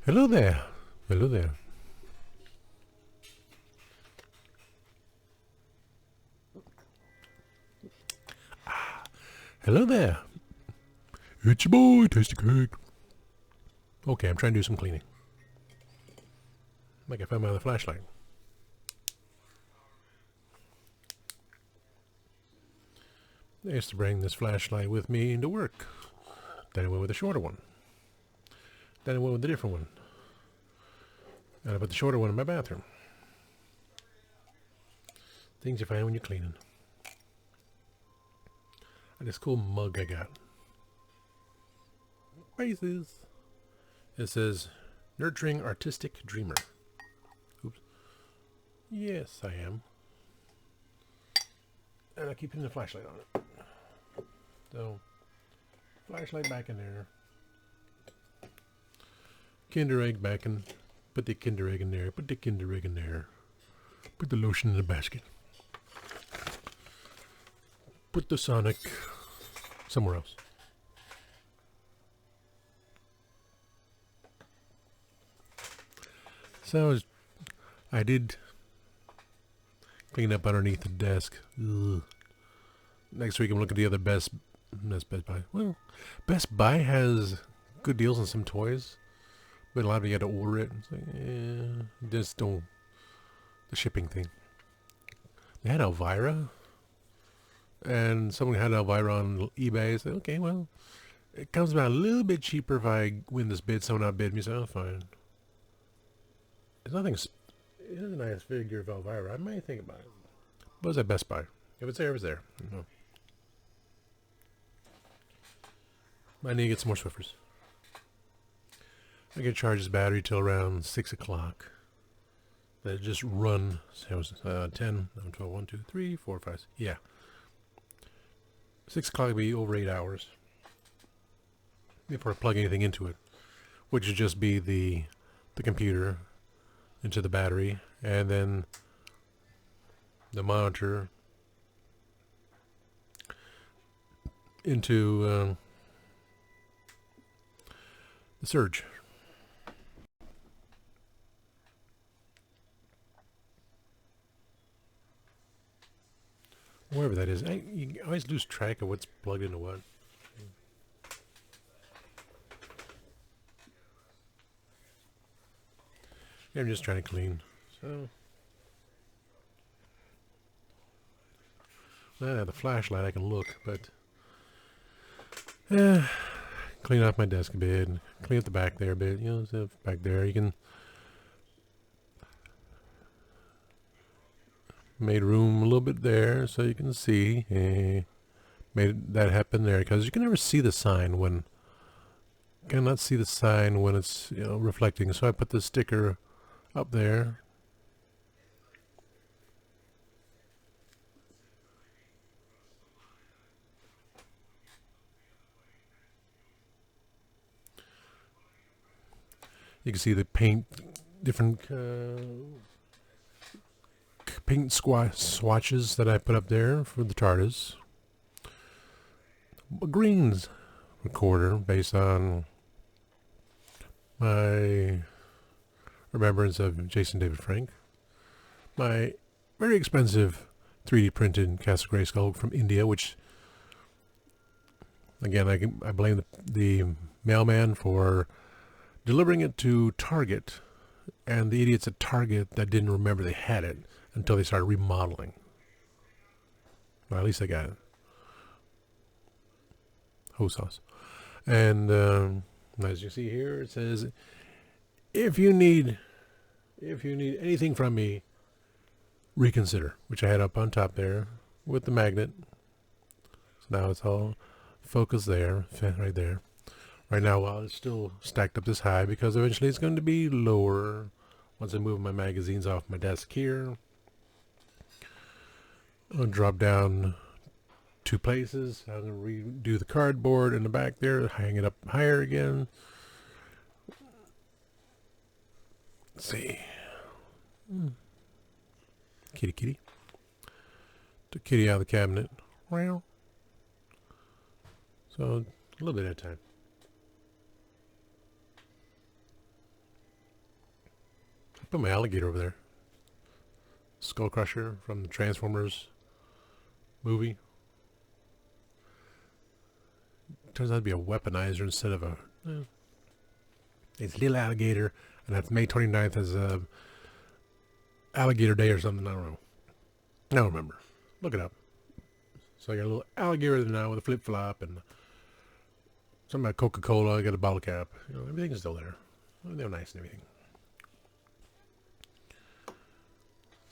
Hello there. Hello there. Hello there. It's your boy, Tasty Cake. Okay, I'm trying to do some cleaning. Like I found my other flashlight. I used to bring this flashlight with me into work. Then I went with a shorter one. Then I went with a different one. And I put the shorter one in my bathroom. Things you find when you're cleaning. And this cool mug I got. Faces. It says, Nurturing Artistic Dreamer. Oops. Yes, I am. And I keep putting the flashlight on it. So, flashlight back in there. Kinder Egg back in. Put the Kinder Egg in there. Put the Kinder Egg in there. Put the lotion in the basket. Put the Sonic somewhere else. So I did clean up underneath the desk. Ugh. Next week I'm looking at the other Best Buy. Well, Best Buy has good deals on some toys, but a lot of you had to order it. It's like, just don't. The shipping thing. They had Elvira, and someone had Elvira on eBay. I said, okay, well, it comes about a little bit cheaper if I win this bid. Someone outbid me, so oh, fine. It's nothing. It is a nice figure of Elvira. I might think about it. But it's at Best Buy. If it's there, it's there. No. I need to get some more Swiffers. I can charge this battery till around 6 o'clock. That just run. So it was 10, 11, 12, 1, 2, 3, 4, 5. Yeah. 6 o'clock will be over 8 hours before I plug anything into it, which would just be the computer into the battery, and then the monitor into the Surge. Wherever that is. You always lose track of what's plugged into what. Yeah, I'm just trying to clean. So, I have the flashlight, I can look, but clean off my desk a bit, clean up the back there a bit. You know, so back there you can made room a little bit there so you can see. Made that happen there because you can never see the sign when cannot see the sign when it's reflecting. So I put the sticker up there. You can see the paint, different paint swatches that I put up there for the TARDIS. A greens recorder based on my remembrance of Jason David Frank. My very expensive 3D printed Castle Grayskull from India, which again I blame the mailman for delivering it to Target, and the idiots at Target that didn't remember they had it until they started remodeling. Well, at least they got it. Ho sauce. And as you see here, it says, if you need anything from me, reconsider, which I had up on top there with the magnet. So now it's all focused there, right there. Right now, while it's still stacked up this high, because eventually it's going to be lower once I move my magazines off my desk here. I'll drop down 2 places. I'm going to redo the cardboard in the back there, hang it up higher again. Let's see. Kitty. Took Kitty out of the cabinet. So, a little bit at a time. Put my alligator over there. Skull Crusher from the Transformers movie. Turns out to be a weaponizer instead of a... it's a little alligator, and that's May 29th as a Alligator Day or something. I don't know. I don't remember. Look it up. So I got a little alligator now with a flip-flop and something about Coca-Cola. I got a bottle cap. You know, everything's still there. They're nice and everything.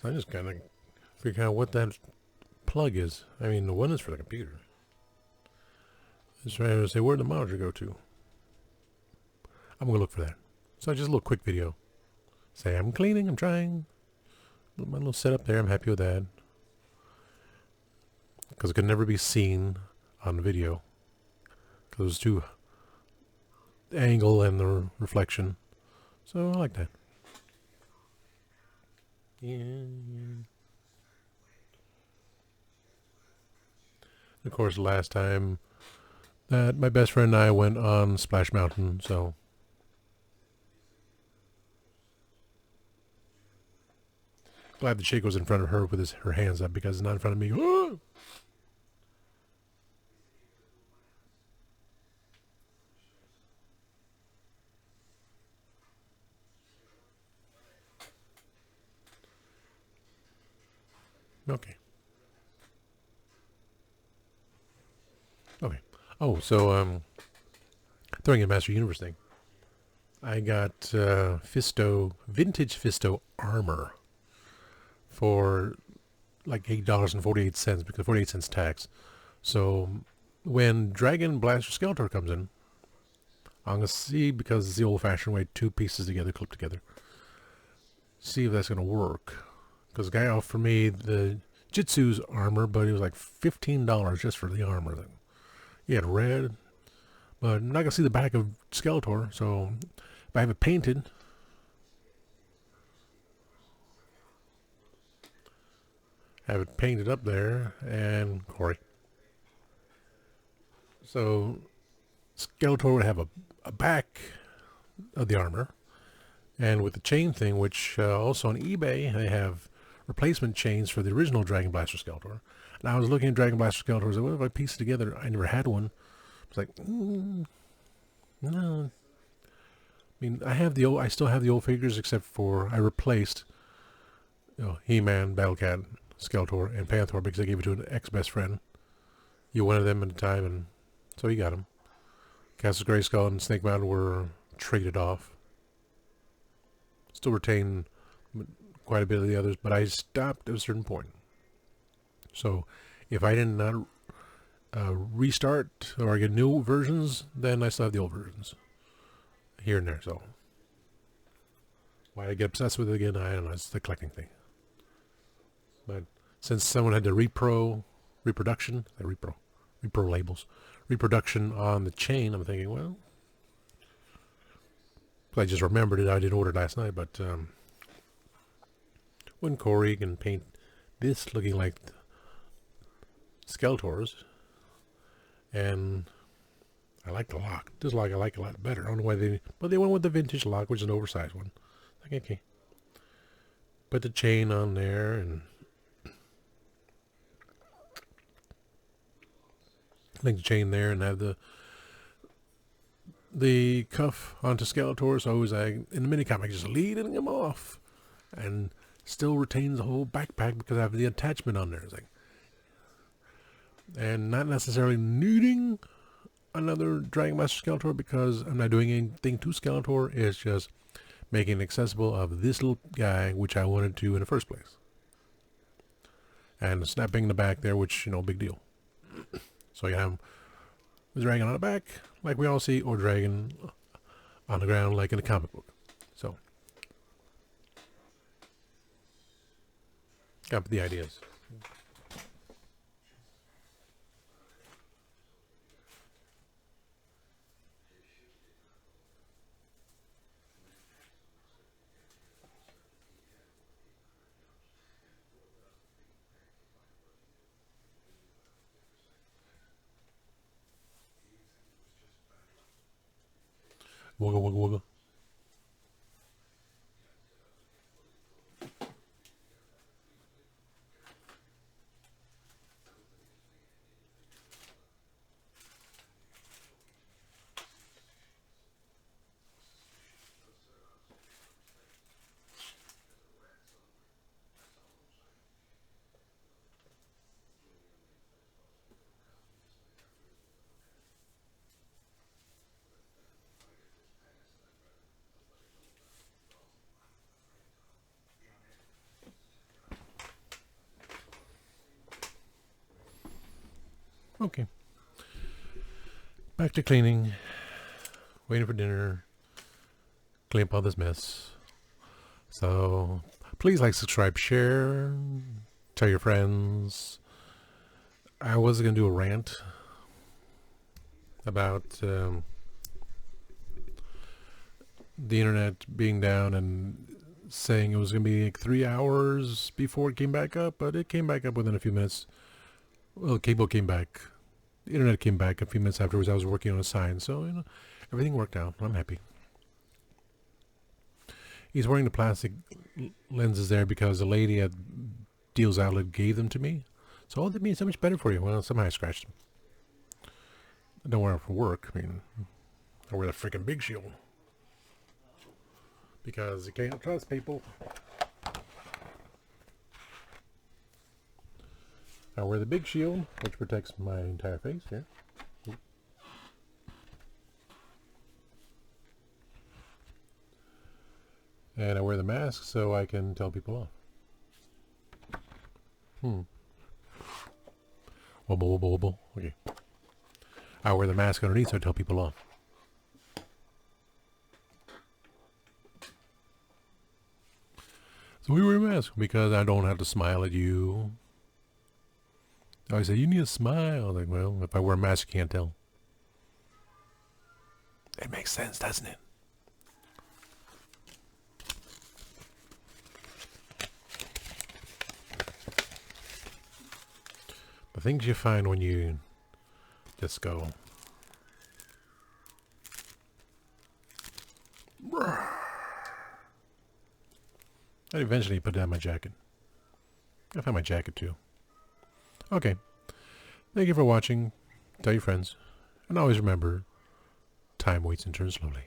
So I just kind of figure out what that plug is. I mean, the one is for the computer. Just trying to say, where'd the monitor go to? I'm going to look for that. So just a little quick video. Say, I'm cleaning, I'm trying. My little setup there, I'm happy with that. Because it could never be seen on video. Because it was too... the angle and the reflection. So I like that. Yeah. Of course, last time that my best friend and I went on Splash Mountain, so... glad the chick was in front of her with her hands up because it's not in front of me. Ah! Okay. Okay. Oh, so, throwing in Master Universe thing. I got Fisto, vintage Fisto armor for like $8.48 because 48 cents tax. So when Dragon Blaster Skeletor comes in, I'm going to see, because it's the old-fashioned way, two pieces together, clipped together. See if that's going to work. Because the guy offered me the Jitsu's armor, but it was like $15 just for the armor thing. He had red, but I'm not going to see the back of Skeletor, so if I have it painted, have it painted up there, and Corey. So Skeletor would have a back of the armor, and with the chain thing, which also on eBay, they have replacement chains for the original Dragon Blaster Skeletor. And I was looking at Dragon Blaster Skeletor, I was like, what if I piece it together? I never had one. It's like, no. I mean, I still have the old figures, except for I replaced, He-Man, Battle-Cat, Skeletor, and Panther because I gave it to an ex-best friend. You wanted them at the time, and so he got them. Castle Grayskull and Snake Mountain were traded off. Still retain quite a bit of the others, but I stopped at a certain point. So if I did not restart or get new versions, then I still have the old versions here and there. So why I get obsessed with it again, I don't know. It's the collecting thing. But since someone had the repro labels, reproduction on the chain, I'm thinking, well, I just remembered it. I didn't order it last night, but when Corey can paint this looking like Skeletor's, and I like the lock. This lock I like a lot better. I don't know why but they went with the vintage lock, which is an oversized one. Like, okay, put the chain on there and link the chain there, and have the cuff onto Skeletor. So I was in the mini comic just leading him off, and still retains the whole backpack because I have the attachment on there. It's like, and not necessarily needing another Dragon Master Skeletor because I'm not doing anything to Skeletor. It's just making it accessible of this little guy, which I wanted to in the first place. And snapping the back there, which, big deal. So you have the dragon on the back, like we all see, or dragon on the ground, like in a comic book. So, got the ideas. Wugga, wugga, wugga. Okay. Back to cleaning. Waiting for dinner. Clean up all this mess. So, please like, subscribe, share. Tell your friends. I was going to do a rant about the internet being down and saying it was going to be like 3 hours before it came back up, but it came back up within a few minutes. Well, the cable came back. The internet came back a few minutes afterwards. I was working on a sign, so everything worked out. I'm happy. He's wearing the plastic lenses there because the lady at Deals Outlet gave them to me. So that means so much better for you. Well, somehow I scratched them. I don't wear them for work. I mean, I wear the freaking Big Shield. Because you can't trust people. I wear the Big Shield, which protects my entire face here. And I wear the mask so I can tell people off. Wobble, wobble, wobble. Okay. I wear the mask underneath so I tell people off. So we wear a mask because I don't have to smile at you. I always say, you need to smile. Like, well, if I wear a mask, you can't tell. It makes sense, doesn't it? The things you find when you just go. I eventually put down my jacket. I found my jacket too. Okay. Thank you for watching. Tell your friends. And always remember, time waits and turns slowly.